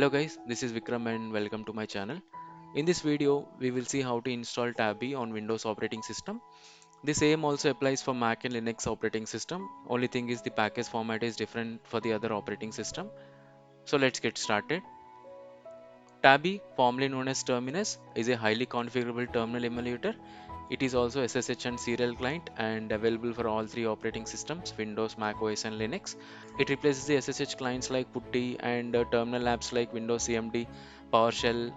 Hello guys, this is Vikram and welcome to my channel. In this video, we will see how to install Tabby on Windows operating system. The same also applies for Mac and Linux operating system. Only thing is the package format is different for the other operating system. So let's get started. Tabby, formerly known as Terminus, is a highly configurable terminal emulator. It is also SSH and serial client and available for all three operating systems, Windows, Mac OS and Linux. It replaces the SSH clients like Putty and terminal apps like Windows CMD, PowerShell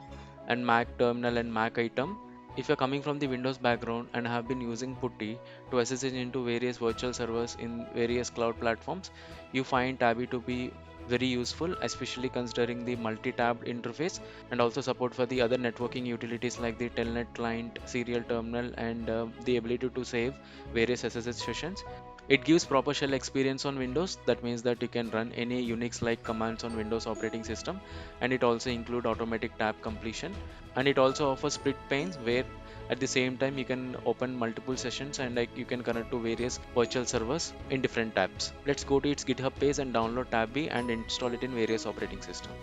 and Mac Terminal and Mac Item. If you're coming from the Windows background and have been using Putty to SSH into various virtual servers in various cloud platforms, you find Tabby to be very useful, especially considering the multi-tabbed interface and also support for the other networking utilities like the telnet client, serial terminal, and the ability to save various SSH sessions. It gives proper shell experience on Windows. That means that you can run any Unix like commands on Windows operating system, and it also include automatic tab completion, and it also offers split panes where at the same time you can open multiple sessions and like you can connect to various virtual servers in different tabs. Let's go to its GitHub page and download Tabby and install it in various operating systems.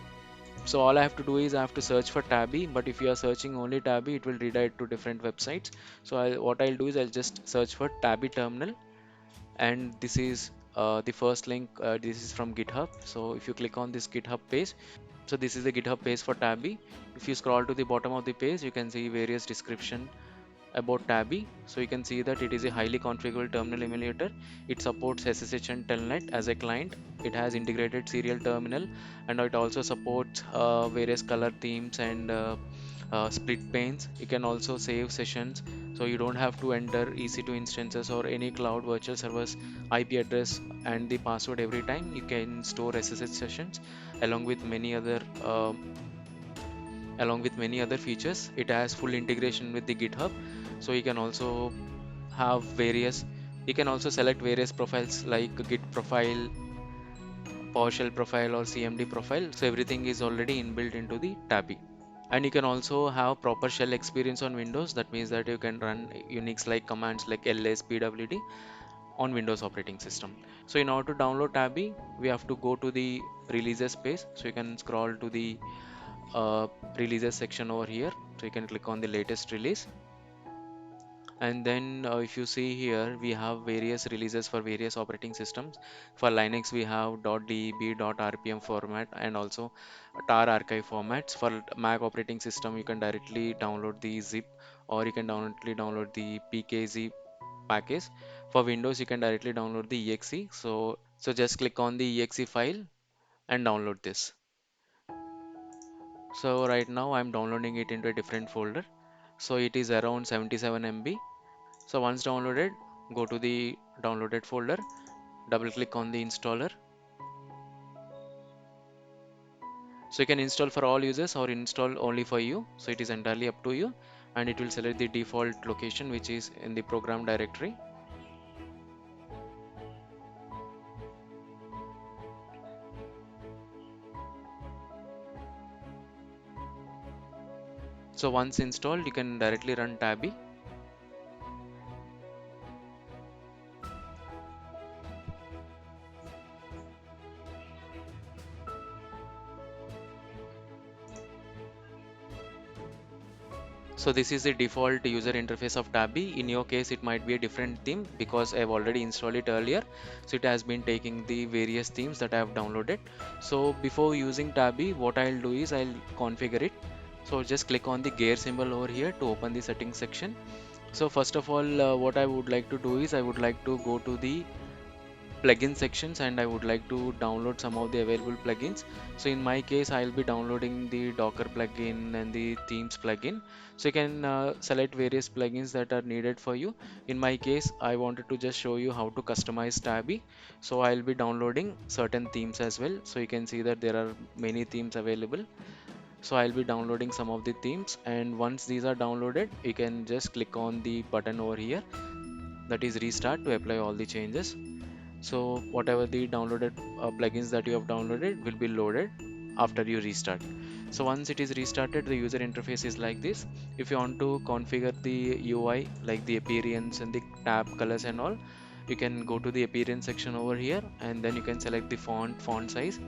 So all I have to do is I have to search for Tabby, but if you are searching only Tabby, it will redirect to different websites. So what I'll do is I'll just search for Tabby terminal, and this is the first link. This is from GitHub. So if you click on this GitHub page, so this is the GitHub page for Tabby. If you scroll to the bottom of the page, you can see various description about Tabby. So you can see that it is a highly configurable terminal emulator. It supports SSH and Telnet as a client. It has integrated serial terminal, and it also supports various color themes and split panes. You can also save sessions, so you don't have to enter EC2 instances or any cloud virtual servers IP address and the password every time. You can store SSH sessions along with many other features. It has full integration with the GitHub, so you can also have various you can also select various profiles like Git profile, PowerShell profile or CMD profile. So everything is already inbuilt into the Tabby. And you can also have proper shell experience on Windows. That means that you can run Unix like commands like ls, pwd on Windows operating system. So in order to download Tabby, we have to go to the releases page. So you can scroll to the releases section over here. So you can click on the latest release, and then if you see here, we have various releases for various operating systems. For Linux we have .deb, .rpm format, and also tar archive formats. For Mac operating system, you can directly download the zip, or you can directly download the pkz package. For Windows, you can directly download the exe. So just click on the exe file and download this. So right now I'm downloading it into a different folder. So it is around 77 MB. So once downloaded, go to the downloaded folder, double click on the installer. So you can install for all users or install only for you. So it is entirely up to you, and it will select the default location which is in the program directory. So once installed, you can directly run Tabby. So this is the default user interface of Tabby. In your case, it might be a different theme because I've already installed it earlier. So it has been taking the various themes that I have downloaded. So before using Tabby, what I'll do is I'll configure it. So just click on the gear symbol over here to open the settings section. So first of all, what I would like to do is I would like to go to the plugin sections, and I would like to download some of the available plugins. So in my case, I'll be downloading the Docker plugin and the themes plugin. So you can select various plugins that are needed for you. In my case, I wanted to just show you how to customize Tabby. So I'll be downloading certain themes as well. So you can see that there are many themes available. So I'll be downloading some of the themes, and once these are downloaded, you can just click on the button over here, that is restart, to apply all the changes. So whatever the downloaded plugins that you have downloaded will be loaded after you restart. So once it is restarted, the user interface is like this. If you want to configure the UI like the appearance and the tab colors and all, you can go to the appearance section over here, and then you can select the font size,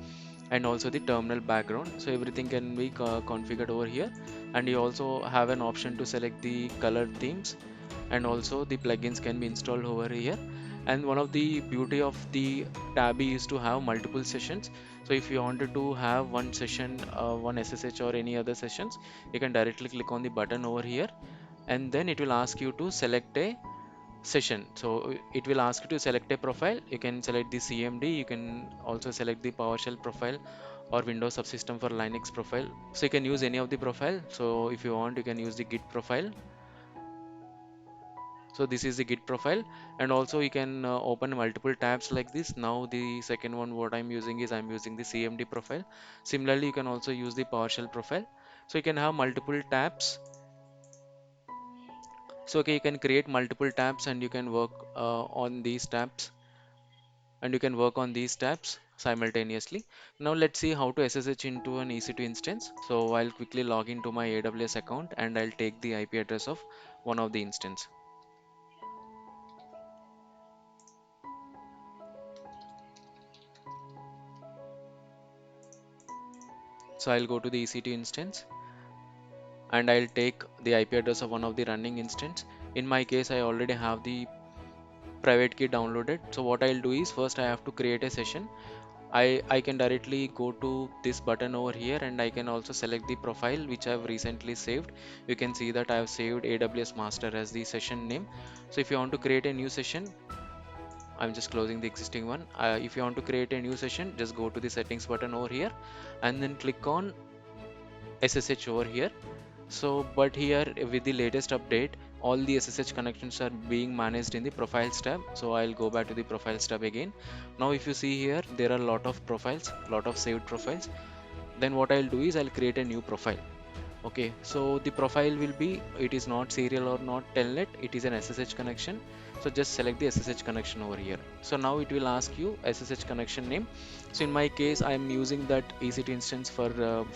and also the terminal background. So everything can be configured over here, and you also have an option to select the color themes, and also the plugins can be installed over here. And one of the beauty of the Tabby is to have multiple sessions. So if you wanted to have one session, one SSH or any other sessions, you can directly click on the button over here, and then it will ask you to select a session. So it will ask you to select a profile. You can select the CMD, you can also select the PowerShell profile or Windows subsystem for Linux profile. So you can use any of the profile. So if you want, you can use the Git profile. So this is the Git profile, and also you can open multiple tabs like this. Now the second one what I'm using is I'm using the CMD profile. Similarly, you can also use the PowerShell profile. So you can have multiple tabs. So okay, you can create multiple tabs and you can work on these tabs, and you can work on these tabs simultaneously. Now let's see how to SSH into an EC2 instance. So I'll quickly log into my AWS account and I'll take the IP address of one of the instance. So I'll go to the EC2 instance and I'll take the IP address of one of the running instance. In my case, I already have the private key downloaded. So what I'll do is first I have to create a session. I can directly go to this button over here and I can also select the profile which I've recently saved. You can see that I have saved AWS master as the session name. So if you want to create a new session, I'm just closing the existing one. If you want to create a new session, just go to the settings button over here and then click on SSH over here. So, but here with the latest update, all the SSH connections are being managed in the profiles tab. So I'll go back to the profiles tab again. Now if you see here, there are a lot of profiles, lot of saved profiles. Then what I'll do is I'll create a new profile. Okay, so the profile will be, it is not serial or not telnet, it is an SSH connection. So just select the SSH connection over here. So now it will ask you SSH connection name. So in my case, I am using that EC2 instance for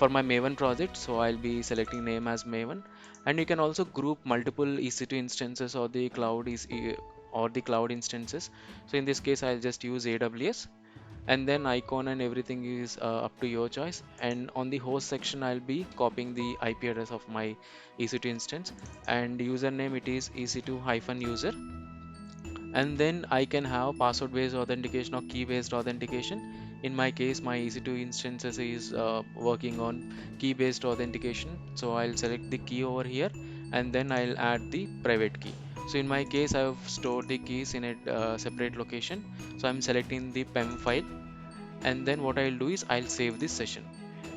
my Maven project. So I'll be selecting name as Maven, and you can also group multiple EC2 instances or the cloud instances. So in this case, I'll just use AWS, and then icon and everything is up to your choice. And on the host section, I'll be copying the IP address of my EC2 instance, and username it is EC2-user, and then I can have password based authentication or key based authentication. In my case, my EC2 instances is working on key based authentication, so I'll select the key over here and then I'll add the private key. So in my case, I've stored the keys in a separate location, so I'm selecting the PEM file, and then what I'll do is I'll save this session.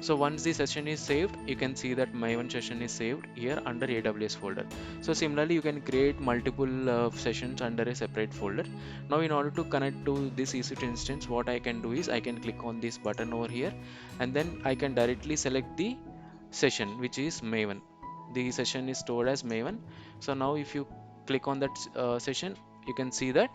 So once the session is saved, you can see that my one session is saved here under AWS folder. So similarly, you can create multiple sessions under a separate folder. Now in order to connect to this EC2 instance, what I can do is I can click on this button over here, and then I can directly select the session which is Maven. The session is stored as Maven. So now if you click on that session, you can see that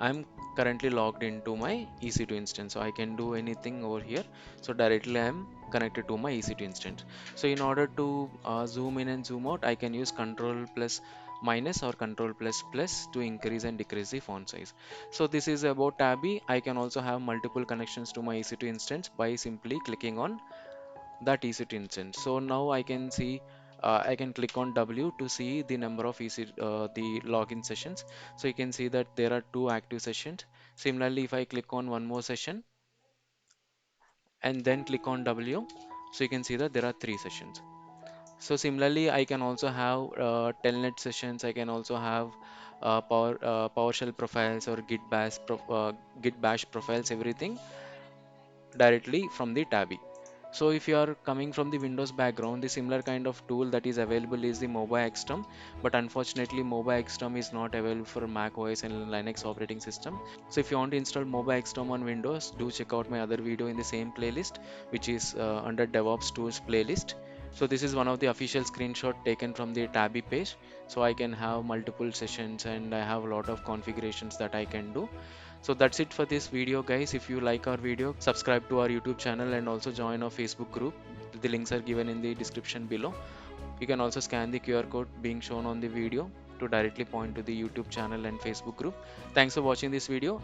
I'm currently logged into my EC2 instance, so I can do anything over here. So directly I'm connected to my EC2 instance. So in order to zoom in and zoom out, I can use Control plus minus or Control plus plus to increase and decrease the font size. So this is about Tabby. I can also have multiple connections to my EC2 instance by simply clicking on that EC2 instance. So now I can see, I can click on W to see the number of the login sessions. So you can see that there are two active sessions. Similarly, if I click on one more session and then click on W, so you can see that there are three sessions. So similarly, I can also have telnet sessions. I can also have PowerShell profiles or Git Bash profiles, everything directly from the Tabby. So if you are coming from the Windows background, the similar kind of tool that is available is the MobaXterm, but unfortunately MobaXterm is not available for Mac OS and Linux operating system. So if you want to install MobaXterm on Windows, do check out my other video in the same playlist, which is under DevOps tools playlist. So this is one of the official screenshot taken from the Tabby page. So I can have multiple sessions and I have a lot of configurations that I can do. So that's it for this video, guys. If you like our video, subscribe to our YouTube channel and also join our Facebook group. The links are given in the description below. You can also scan the QR code being shown on the video to directly point to the YouTube channel and Facebook group. Thanks for watching this video.